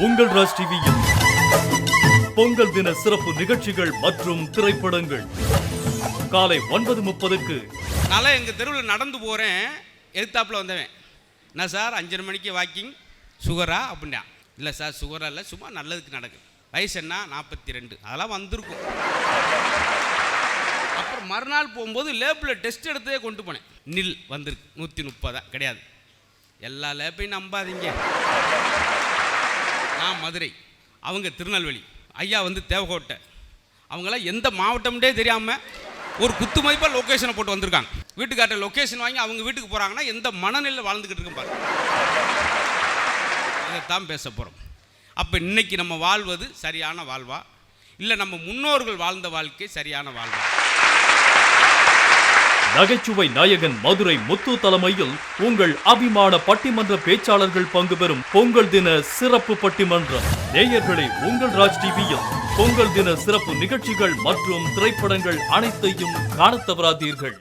உங்கள் ராஜ் டிவியில் பொங்கல் தின சிறப்பு நிகழ்ச்சிகள் மற்றும் திரைப்படங்கள் காலை 9:30க்கு. நான் எங்கள் தெருவில் நடந்து போகிறேன், எதிர்த்தாப்பில் வந்தவன், என்ன சார் 5:30 மணிக்கு வாக்கிங், சுகரா அப்படின்னா. இல்லை சார் சுகரா இல்லை, சும்மா நல்லதுக்கு நடக்கு. வயசு என்ன 42, அதெல்லாம் வந்திருக்கும். அப்புறம் மறுநாள் போகும்போது லேபில் டெஸ்ட் எடுத்தே கொண்டு போனேன், நில் வந்திருக்கு 130 கிடையாது. எல்லா லேப்பையும் நம்பாதீங்க. நான் மதுரை, அவங்க திருநெல்வேலி, ஐயா வந்து தேவகோட்டை, அவங்களாம் எந்த மாவட்டம்னே தெரியாமல் ஒரு குத்து மதிப்பாக லொக்கேஷனை போட்டு வந்திருக்காங்க. வீட்டுக்கார்ட்ட லொக்கேஷன் வாங்கி அவங்க வீட்டுக்கு போகிறாங்கன்னா எந்த மனநிலையில் வாழ்ந்துக்கிட்டு இருக்கும் பாருங்க. இதைத்தான் பேச போகிறோம். அப்போ இன்னைக்கு நம்ம வாழ்வது சரியான வாழ்வா, இல்லை நம்ம முன்னோர்கள் வாழ்ந்த வாழ்க்கை சரியான வாழ்வா? நகைச்சுவை நாயகன் மதுரை முத்து தலைமையில் உங்கள் அபிமான பட்டிமன்ற பேச்சாளர்கள் பங்கு பெறும் பொங்கல் தின சிறப்பு பட்டிமன்றம். நேயர்களே, உங்கள் ராஜ் டிவியில் பொங்கல் தின சிறப்பு நிகழ்ச்சிகள் மற்றும் திரைப்படங்கள் அனைத்தையும் காணத் தவறாதீர்கள்.